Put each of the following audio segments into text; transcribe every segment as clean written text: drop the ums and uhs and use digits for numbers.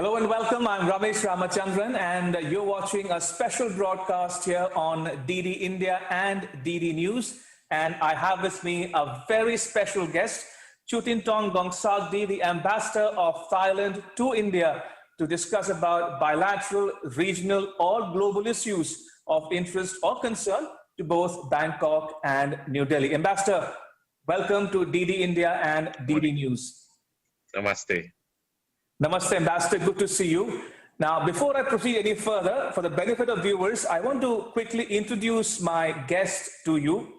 Hello and welcome. I'm Ramesh Ramachandran, and you're watching a special broadcast here on DD India and DD News. And I have with me a very special guest, Chutintong Bongsagdi, the ambassador of Thailand to India, to discuss about bilateral, regional, or global issues of interest or concern to both Bangkok and New Delhi. Ambassador, welcome to DD India and DD News. Namaste. Namaste, Ambassador. Good to see you. Now, before I proceed any further, for the benefit of viewers, I want to quickly introduce my guest to you.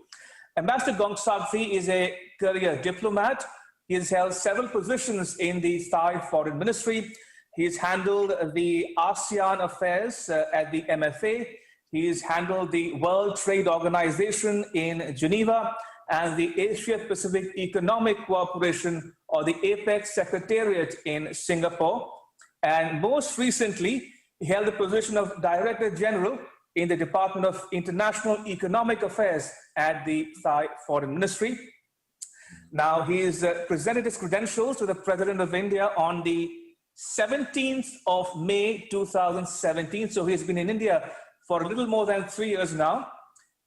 Ambassador Bongsagdi is a career diplomat. He has held several positions in the Thai Foreign Ministry. He has handled the ASEAN affairs at the MFA. He has handled the World Trade Organization in Geneva and the Asia Pacific Economic Cooperation, or the APEC Secretariat in Singapore. And most recently, he held the position of Director General in the Department of International Economic Affairs at the Thai Foreign Ministry. Now, he has presented his credentials to the President of India on the 17th of May 2017. So he's been in India for a little more than 3 years now.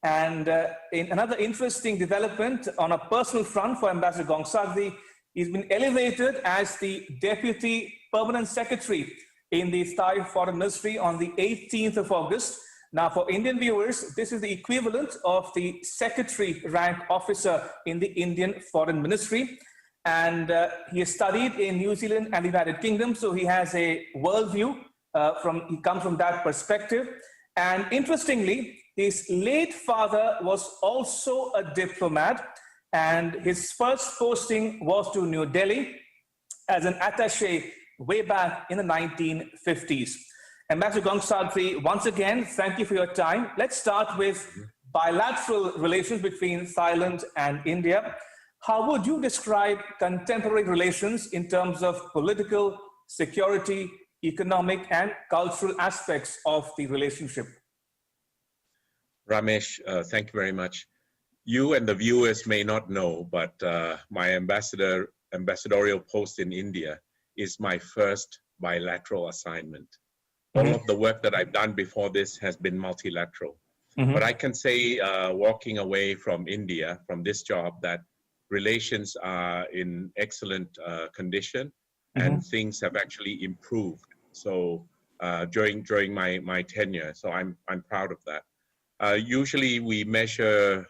And in another interesting development on a personal front for Ambassador Bongsagdi, he's been elevated as the Deputy Permanent Secretary in the Thai Foreign Ministry on the 18th of August. Now, for Indian viewers, this is the equivalent of the Secretary rank officer in the Indian Foreign Ministry. And he has studied in New Zealand and the United Kingdom, so he has a worldview. He comes from that perspective. And interestingly, his late father was also a diplomat, and his first posting was to New Delhi as an attaché way back in the 1950s. Ambassador Bongsagdi, once again, thank you for your time. Let's start with bilateral relations between Thailand and India. How would you describe contemporary relations in terms of political, security, economic, and cultural aspects of the relationship? Ramesh, thank you very much. You and the viewers may not know, but my ambassadorial post in India is my first bilateral assignment. All of the work that I've done before this has been multilateral. But I can say, walking away from India, from this job, that relations are in excellent condition and things have actually improved. So during my tenure, so I'm proud of that. Usually we measure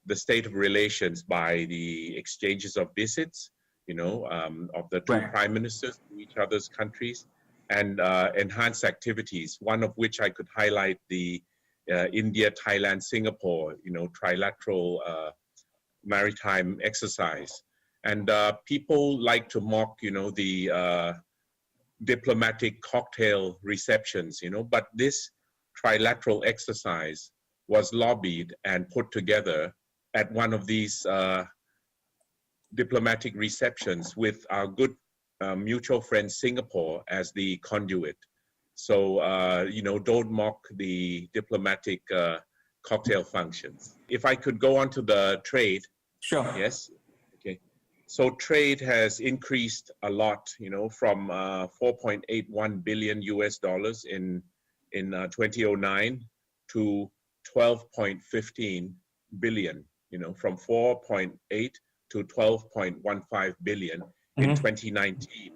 the state of relations by the exchanges of visits, of the two prime ministers to each other's countries, and enhanced activities, one of which I could highlight the India, Thailand, Singapore, trilateral maritime exercise. And people like to mock, the diplomatic cocktail receptions, but this trilateral exercise was lobbied and put together at one of these diplomatic receptions with our good mutual friend Singapore as the conduit. So, don't mock the diplomatic cocktail functions. If I could go on to the trade. Sure. Yes. Okay. So trade has increased a lot, from 4.81 billion US dollars in 2009 to 12.15 billion, from 4.8 to 12.15 billion in 2019.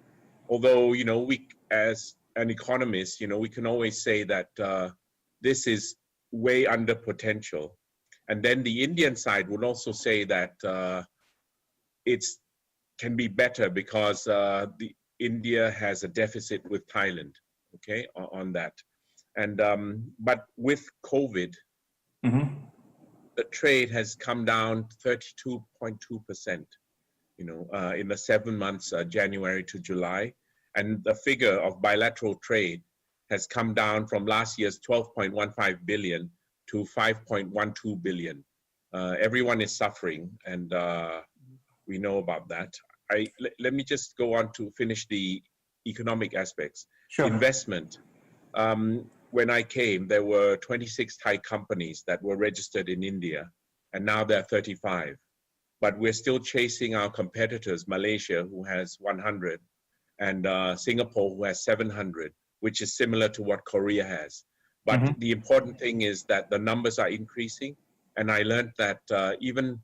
Although, we as an economist, we can always say that this is way under potential. And then the Indian side would also say that it can be better because India has a deficit with Thailand, okay, on that. And but with COVID, the trade has come down 32.2%, in the 7 months, January to July. And the figure of bilateral trade has come down from last year's 12.15 billion to 5.12 billion. Everyone is suffering, and we know about that. Let me just go on to finish the economic aspects. Sure. Investment. When I came, there were 26 Thai companies that were registered in India, and now there are 35. But we're still chasing our competitors, Malaysia, who has 100, and Singapore, who has 700, which is similar to what Korea has. But the important thing is that the numbers are increasing. And I learned that even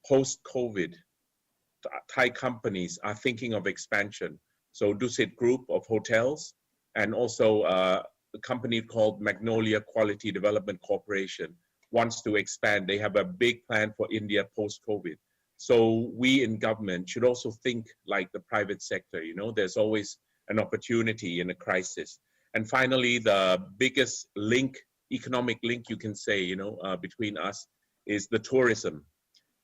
post-COVID, Thai companies are thinking of expansion. So Dusit Group of hotels, and also a company called Magnolia Quality Development Corporation wants to expand. They have a big plan for India post-COVID. So we in government should also think like the private sector. You know, there's always an opportunity in a crisis. And finally, the biggest link, economic link you can say, you know, between us is the tourism.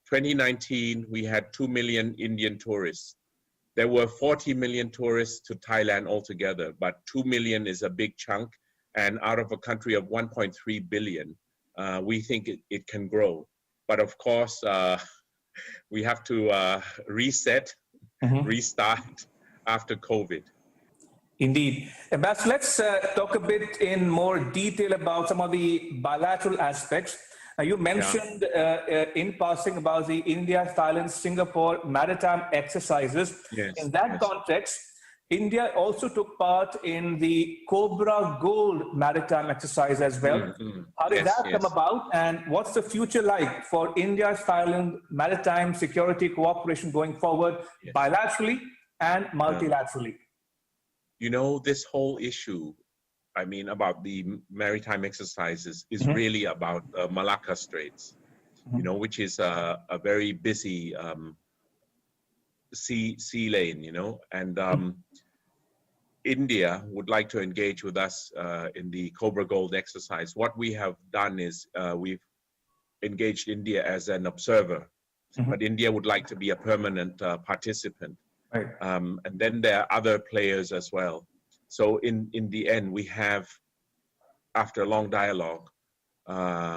2019, we had 2 million Indian tourists. There were 40 million tourists to Thailand altogether, but 2 million is a big chunk. And out of a country of 1.3 billion, we think it can grow. But of course, we have to reset, restart after COVID. Indeed. Ambassador, let's talk a bit in more detail about some of the bilateral aspects. You mentioned in passing about the India, Thailand, Singapore maritime exercises. Yes, in that context, India also took part in the Cobra Gold maritime exercise as well. How did that come about, and what's the future like for India-Thailand maritime security cooperation going forward, bilaterally and multilaterally? You know, this whole issue, I mean, about the maritime exercises is really about Malacca Straits, you know, which is a very busy sea lane, you know, and India would like to engage with us in the Cobra Gold exercise. What we have done is we've engaged India as an observer, but India would like to be a permanent participant. Right. And then there are other players as well. So in the end, we have, after a long dialogue,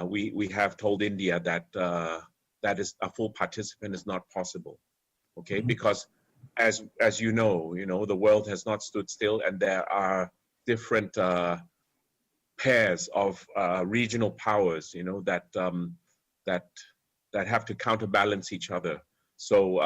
we have told India that that is a full participant is not possible, okay? Because as you know, the world has not stood still, and there are different pairs of regional powers, you know, that have to counterbalance each other. So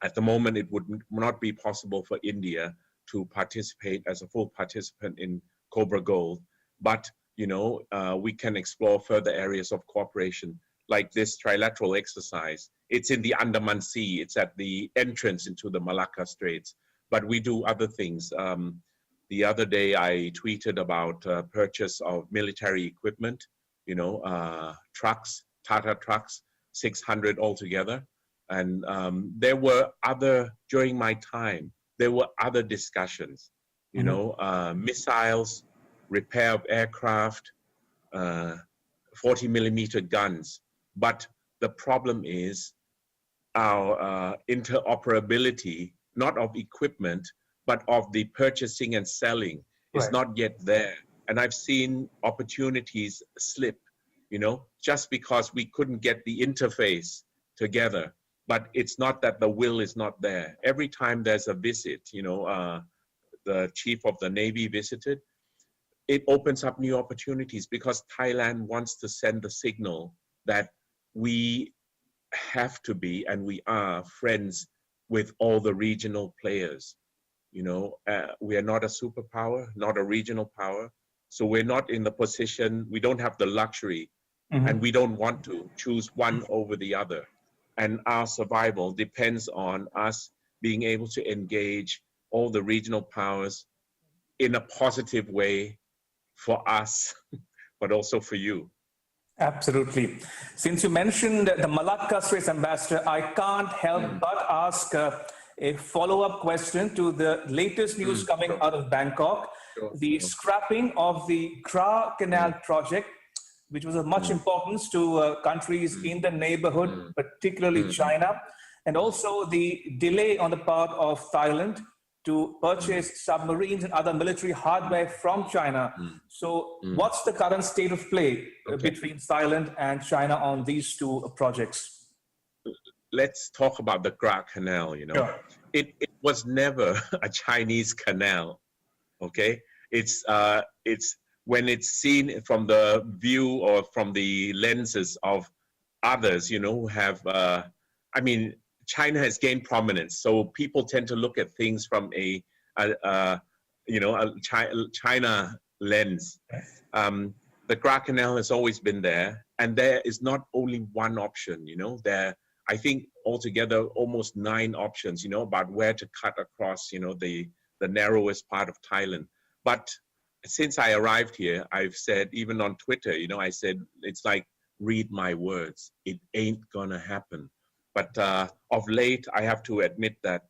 at the moment, it would not be possible for India to participate as a full participant in Cobra Gold, but we can explore further areas of cooperation, like this trilateral exercise. It's in the Andaman Sea. It's at the entrance into the Malacca Straits, but we do other things. The other day, I tweeted about purchase of military equipment, trucks, Tata trucks, 600 altogether. And there were during my time, there were other discussions, missiles, repair of aircraft, 40 millimeter guns. But the problem is our interoperability, not of equipment, but of the purchasing and selling is not yet there. And I've seen opportunities slip, just because we couldn't get the interface together. But it's not that the will is not there. Every time there's a visit, the chief of the Navy visited, it opens up new opportunities, because Thailand wants to send the signal that we have to be, and we are, friends with all the regional players. We are not a superpower, not a regional power. So we're not in the position, we don't have the luxury, and we don't want to choose one over the other. And our survival depends on us being able to engage all the regional powers in a positive way for us, but also for you. Absolutely. Since you mentioned the Malacca Straits, Ambassador, I can't help but ask a follow-up question to the latest news coming out of Bangkok. The scrapping of the Kra Canal project, which was of much importance to countries in the neighborhood, particularly China, and also the delay on the part of Thailand to purchase submarines and other military hardware from China. So what's the current state of play between Thailand and China on these two projects? Let's talk about the Kra Canal, Sure. It was never a Chinese canal, okay? It's when it's seen from the view or from the lenses of others, who have, China has gained prominence, so people tend to look at things from a China lens. The Gra Canal has always been there, and there is not only one option. There, I think altogether almost 9 options. About where to cut across. The narrowest part of Thailand. But since I arrived here, I've said, even on Twitter, I said, it's like, read my words. It ain't gonna happen. But of late, I have to admit that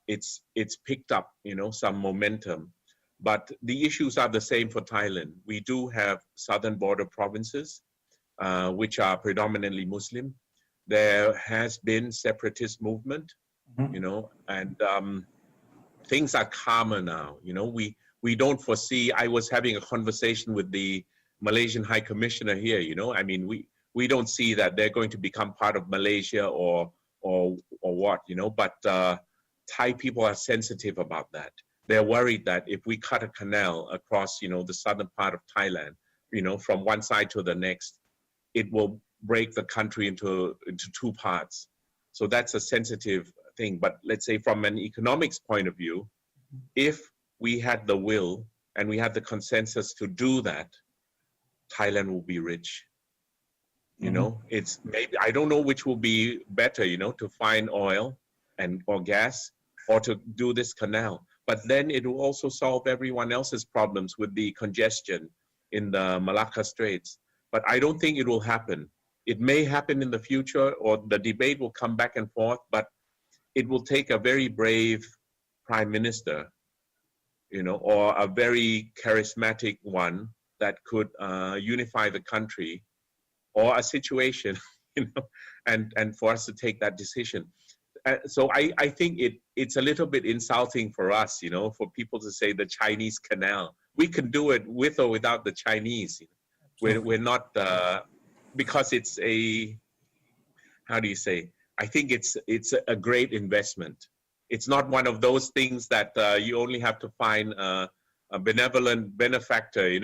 it's picked up, some momentum. But the issues are the same for Thailand. We do have southern border provinces, which are predominantly Muslim. There has been separatist movement, and things are calmer now. We don't foresee. I was having a conversation with the Malaysian High Commissioner here. I mean, we don't see that they're going to become part of Malaysia or what. But Thai people are sensitive about that. They're worried that if we cut a canal across, the southern part of Thailand, from one side to the next, it will break the country into 2 parts. So that's a sensitive thing. But let's say from an economics point of view, if we had the will and we had the consensus to do that, Thailand will be rich. It's maybe, I don't know which will be better, to find oil or gas, or to do this canal. But then it will also solve everyone else's problems with the congestion in the Malacca Straits. But I don't think it will happen. It may happen in the future, or the debate will come back and forth, but it will take a very brave prime minister, or a very charismatic one that could unify the country, or a situation, and for us to take that decision. So I think it's a little bit insulting for us, for people to say the Chinese canal. We can do it with or without the Chinese. We're not, because it's how do you say? I think it's a great investment. It's not one of those things that you only have to find a benevolent benefactor,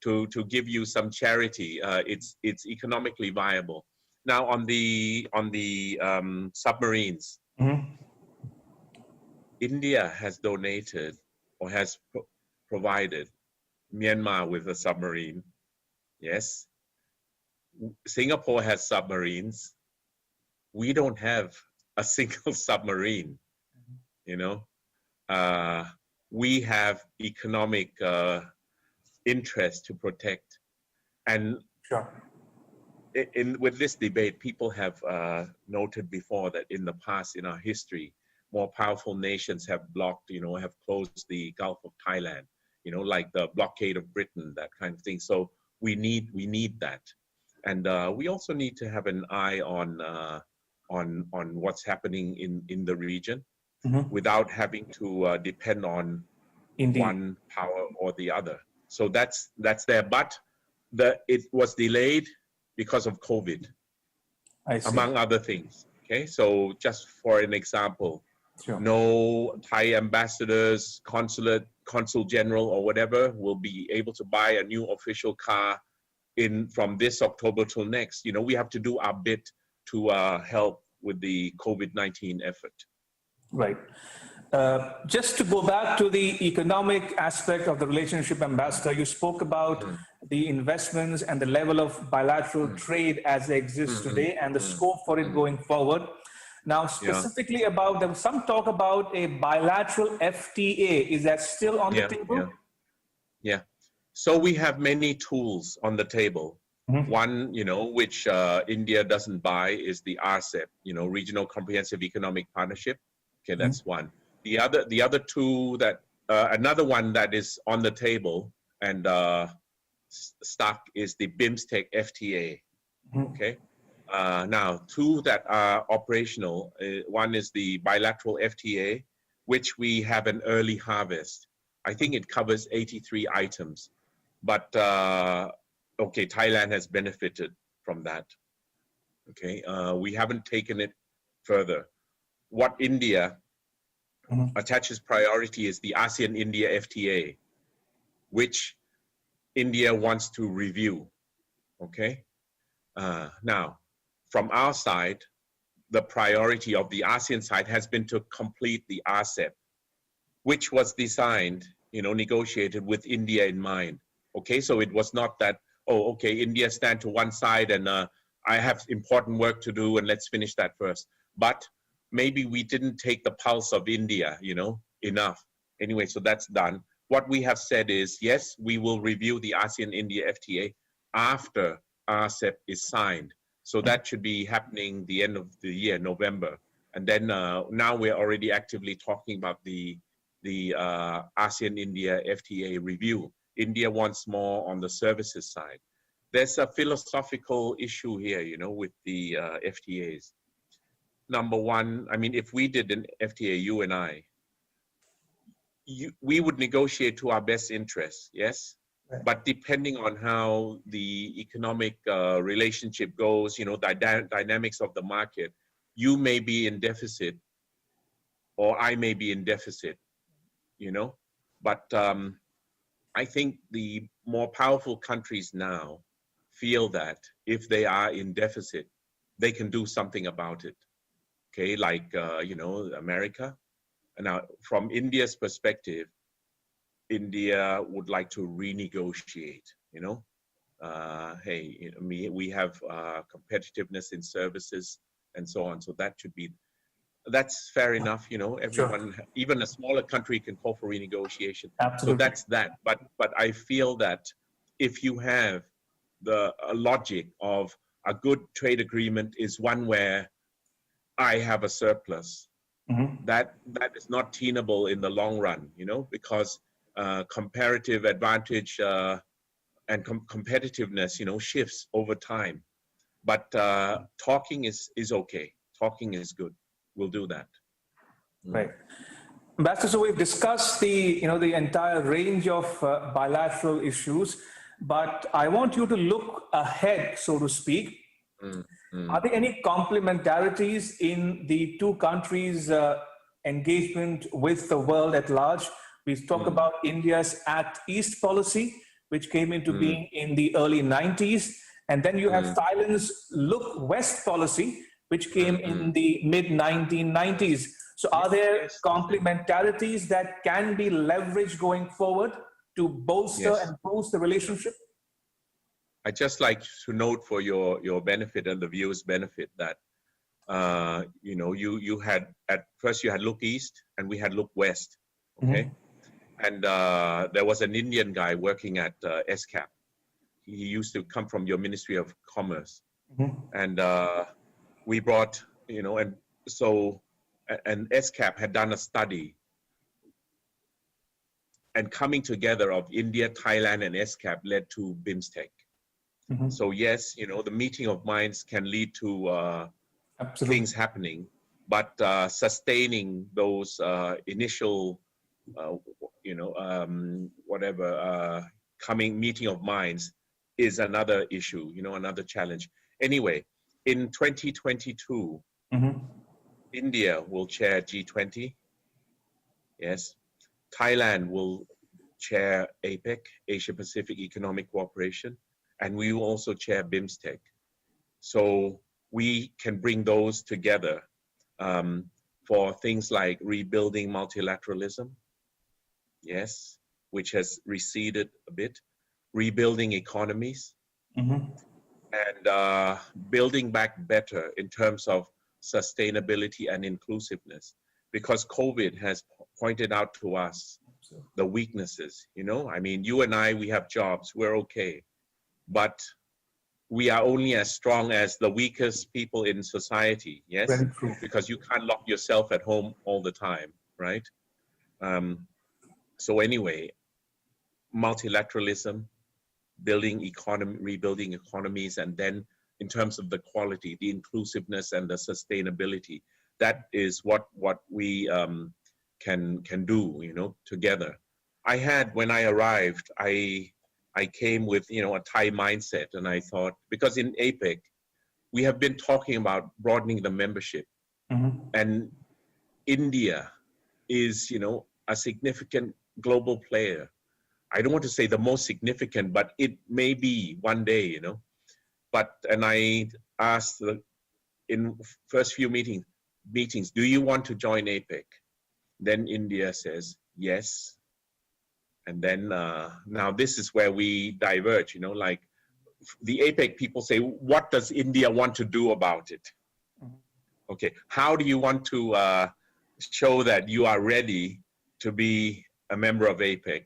to give you some charity. It's economically viable. Now on the submarines, India has donated or has provided Myanmar with a submarine. Yes. Singapore has submarines. We don't have a single submarine. We have economic interest to protect. And Sure. With this debate, people have noted before that in the past, in our history, more powerful nations have blocked, have closed the Gulf of Thailand, like the blockade of Britain, that kind of thing. So we need that. And we also need to have an eye on what's happening in the region, without having to depend on one power or the other. So that's there. But it was delayed because of COVID, among other things. Okay, so just for an example, sure. No Thai ambassadors, consul general or whatever will be able to buy a new official car from this October till next. We have to do our bit to help with the COVID-19 effort. Right. Just to go back to the economic aspect of the relationship, Ambassador, you spoke about the investments and the level of bilateral trade as they exist today and the scope for it going forward. Now, specifically about them, some talk about a bilateral FTA. Is that still on the table? Yeah. So we have many tools on the table. One, which India doesn't buy is the RCEP, Regional Comprehensive Economic Partnership. Okay, that's one. The other two that another one that is on the table and stuck is the BIMSTEC FTA. Okay. Now, two that are operational. One is the bilateral FTA, which we have an early harvest. I think it covers 83 items, but okay, Thailand has benefited from that. Okay, we haven't taken it further. What India attaches priority is the ASEAN-India FTA, which India wants to review. Okay, now from our side, the priority of the ASEAN side has been to complete the RCEP, which was designed, negotiated with India in mind. Okay, so it was not that, oh, okay, India stand to one side and I have important work to do and let's finish that first. But maybe we didn't take the pulse of India, enough. Anyway, so that's done. What we have said is, yes, we will review the ASEAN-India FTA after RCEP is signed. So that should be happening the end of the year, November. And then now we're already actively talking about the ASEAN-India FTA review. India wants more on the services side. There's a philosophical issue here, with the FTAs. Number one, I mean, if we did an FTA, you and I, we would negotiate to our best interests, yes? Right. But depending on how the economic relationship goes, dynamics of the market, you may be in deficit or I may be in deficit, But I think the more powerful countries now feel that if they are in deficit, they can do something about it. Okay, like, America. And now from India's perspective, India would like to renegotiate, hey, we have competitiveness in services and so on. So that's fair enough, everyone, sure. Even a smaller country can call for renegotiation. Absolutely. So that's that. But I feel that if you have the logic of a good trade agreement is one where I have a surplus, mm-hmm. that is not tenable in the long run, because comparative advantage and competitiveness, shifts over time. But talking is okay. Talking is good. We'll do that. Right. Ambassador, so we've discussed the entire range of bilateral issues, but I want you to look ahead, so to speak. Are there any complementarities in the two countries' engagement with the world at large? We talk about India's Act East policy, which came into being in the early 90s. And then you have Thailand's Look West policy, which came in the mid 1990s. So are there complementarities that can be leveraged going forward to bolster and boost the relationship? I'd just like to note for your benefit and the viewers' benefit that, you had, at first you had Look East and we had Look West, okay? And there was an Indian guy working at SCAP. He used to come from your Ministry of Commerce. And we brought, and SCAP had done a study and coming together of India, Thailand, and SCAP led to BIMSTEC. So yes, the meeting of minds can lead to things happening, but sustaining those initial, meeting of minds is another issue, another challenge. Anyway, in 2022, India will chair G20. Yes, Thailand will chair APEC, Asia Pacific Economic Cooperation. And we will also chair BIMSTEC. So we can bring those together for things like rebuilding multilateralism, yes, which has receded a bit, rebuilding economies, and building back better in terms of sustainability and inclusiveness. Because COVID has pointed out to us the weaknesses, I mean, you and I, we have jobs, we're okay. But we are only as strong as the weakest people in society, yes? Very true. Because you can't lock yourself at home all the time, right? So anyway, multilateralism, rebuilding economies, and then in terms of the quality, the inclusiveness and the sustainability, that is what we can do, together. When I arrived, I came with, a Thai mindset, and I thought, because in APEC, we have been talking about broadening the membership, and India is, a significant global player. I don't want to say the most significant, but it may be one day, and I asked in first few meetings, do you want to join APEC? Then India says yes. And then now this is where we diverge, like the APEC people say, what does India want to do about it? Okay, how do you want to show that you are ready to be a member of APEC?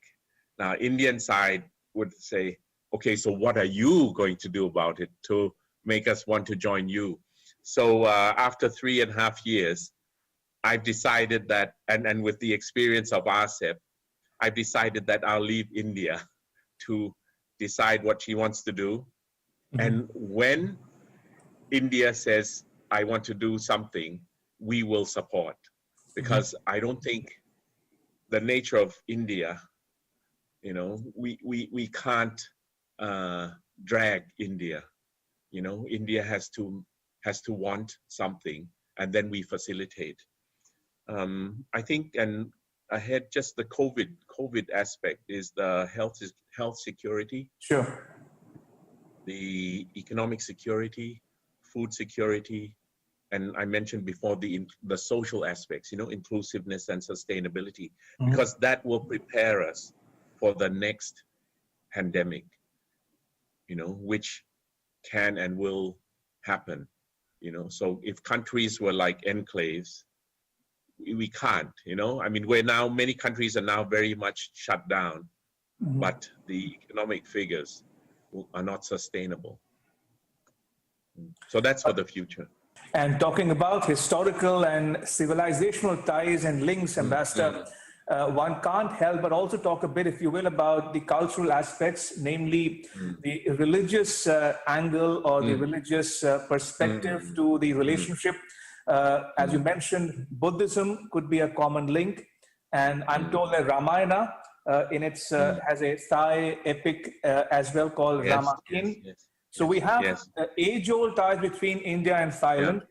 Now, Indian side would say, okay, so what are you going to do about it to make us want to join you? So after 3.5 years, I've decided that, and with the experience of RCEP, I've decided that I'll leave India to decide what she wants to do. Mm-hmm. And when India says, I want to do something, we will support. Because mm-hmm. I don't think the nature of India, we can't drag India. India has to want something, and then we facilitate. I think, and ahead, just the COVID aspect is the health security. Sure. The economic security, food security, and I mentioned before the social aspects, inclusiveness and sustainability, mm-hmm. because that will prepare us for the next pandemic, which can and will happen, So if countries were like enclaves, we can't, many countries are now very much shut down, mm-hmm. but the economic figures are not sustainable. So that's for the future. And talking about historical and civilizational ties and links, Ambassador, one can't help but also talk a bit, if you will, about the cultural aspects, namely the religious angle or the religious perspective to the relationship. As you mentioned, Buddhism could be a common link, and I'm told that Ramayana has a Thai epic as well called Ramakin. Yes. So we have age-old ties between India and Thailand.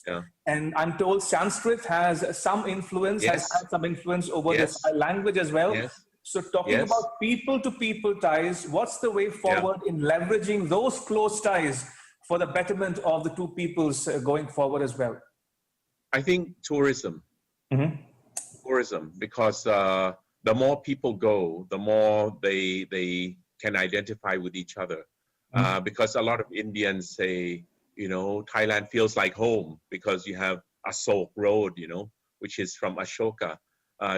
Yeah. And I'm told Sanskrit has some influence, has had some influence over the Thai language as well. Yes. So talking about people-to-people ties, what's the way forward in leveraging those close ties for the betterment of the two peoples going forward as well? I think tourism. Mm-hmm. Tourism, because the more people go, the more they can identify with each other. Because a lot of Indians say, Thailand feels like home because you have Asok Road, which is from Ashoka.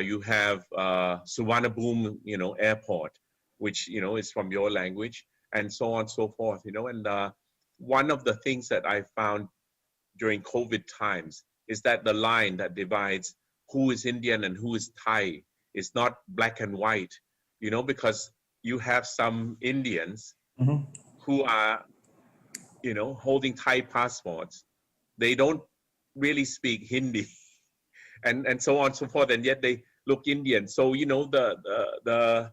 You have Suvarnabhumi, airport, which, is from your language, and so on and so forth, And one of the things that I found during COVID times is that the line that divides who is Indian and who is Thai is not black and white, because you have some Indians who are, holding Thai passports. They don't really speak Hindi and so on and so forth, and yet they look Indian. So, the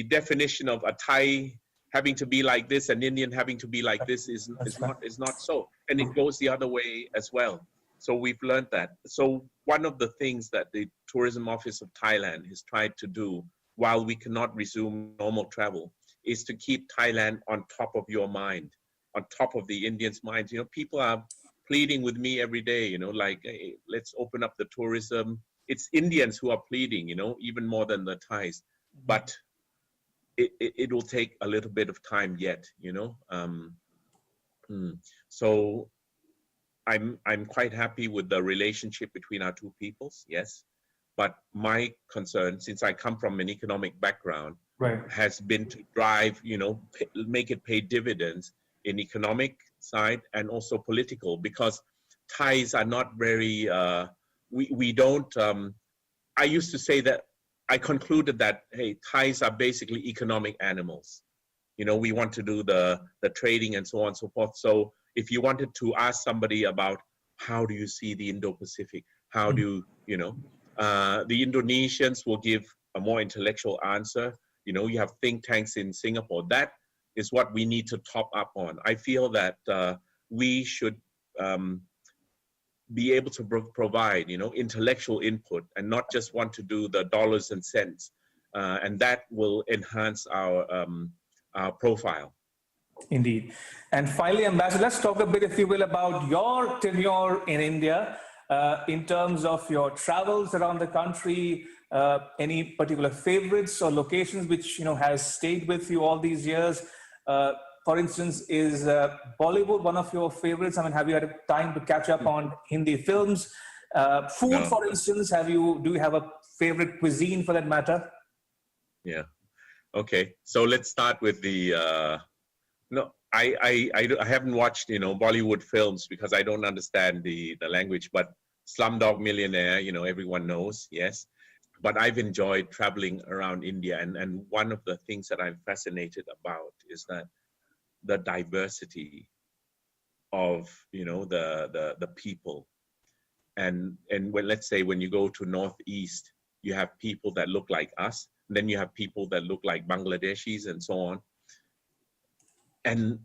definition of a Thai having to be like this, an Indian having to be like this is not so. And it goes the other way as well. So we've learned that. So one of the things that the Tourism Office of Thailand has tried to do while we cannot resume normal travel is to keep Thailand on top of your mind, on top of the Indians' minds. People are pleading with me every day, like, hey, let's open up the tourism. It's Indians who are pleading, even more than the Thais. But it will take a little bit of time yet, So I'm quite happy with the relationship between our two peoples, yes. But my concern, since I come from an economic background, has been to drive, make it pay dividends in economic side and also political, because Thais are not very, we don't, I used to say that, I concluded that, hey, Thais are basically economic animals. We want to do the trading and so on and so forth. So if you wanted to ask somebody about how do you see the Indo-Pacific, how do the Indonesians will give a more intellectual answer. You have think tanks in Singapore. That is what we need to top up on. I feel that we should be able to provide, intellectual input and not just want to do the dollars and cents. And that will enhance our profile. Indeed. And finally, Ambassador, let's talk a bit, if you will, about your tenure in India in terms of your travels around the country. Any particular favorites or locations which has stayed with you all these years? For instance, is Bollywood one of your favorites? I mean, have you had time to catch up on Hindi films? Food, No. for instance, do you have a favorite cuisine for that matter? Yeah. Okay. So let's start with the. No, I haven't watched Bollywood films because I don't understand the language. But Slumdog Millionaire, everyone knows, yes. But I've enjoyed traveling around India, and one of the things that I'm fascinated about is that the diversity of the people, and when, let's say, when you go to Northeast, you have people that look like us, and then you have people that look like Bangladeshis and so on, and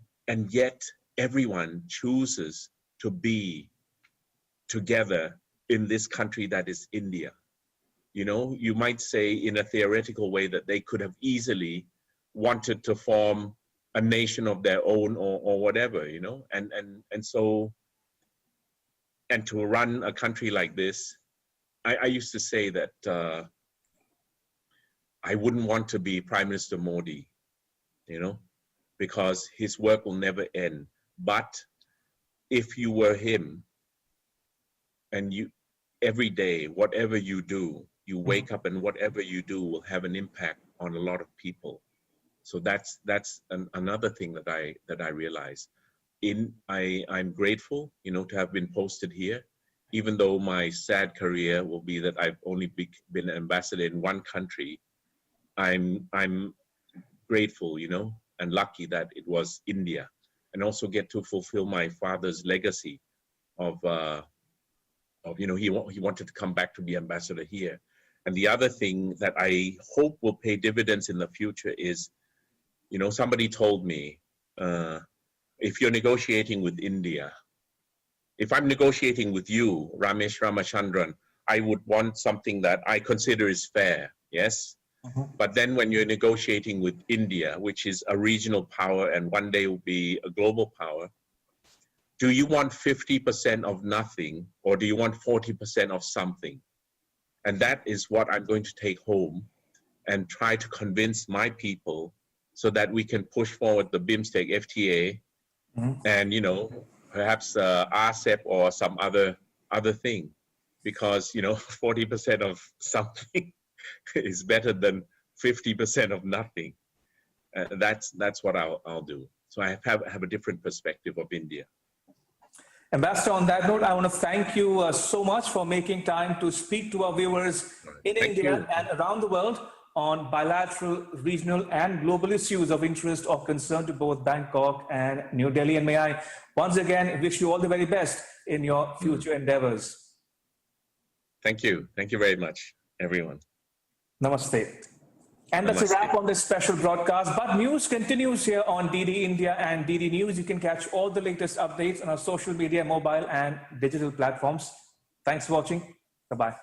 yet everyone chooses to be together in this country that is India. You might say in a theoretical way that they could have easily wanted to form a nation of their own or whatever, and so, and to run a country like this, I used to say that I wouldn't want to be Prime Minister Modi, because his work will never end. But if you were him, and every day, whatever you do, you wake up and whatever you do will have an impact on a lot of people. So that's another thing that I realized. I'm grateful, to have been posted here, even though my sad career will be that I've only been an ambassador in one country. I'm grateful, and lucky that it was India, and also get to fulfill my father's legacy of he wanted to come back to be ambassador here. And the other thing that I hope will pay dividends in the future is, somebody told me, if you're negotiating with India, if I'm negotiating with you, Ramesh Ramachandran, I would want something that I consider is fair, yes? But then when you're negotiating with India, which is a regional power and one day will be a global power, do you want 50% of nothing, or do you want 40% of something? And that is what I'm going to take home and try to convince my people so that we can push forward the BIMSTEC FTA and, perhaps RCEP or some other thing, because, 40% of something is better than 50% of nothing. That's what I'll do. So I have a different perspective of India. Ambassador, on that note, I want to thank you so much for making time to speak to our viewers in India and around the world on bilateral, regional, and global issues of interest or concern to both Bangkok and New Delhi. And may I once again wish you all the very best in your future endeavors. Thank you. Thank you very much, everyone. Namaste. And that's a wrap on this special broadcast. But news continues here on DD India and DD News. You can catch all the latest updates on our social media, mobile, and digital platforms. Thanks for watching. Bye-bye.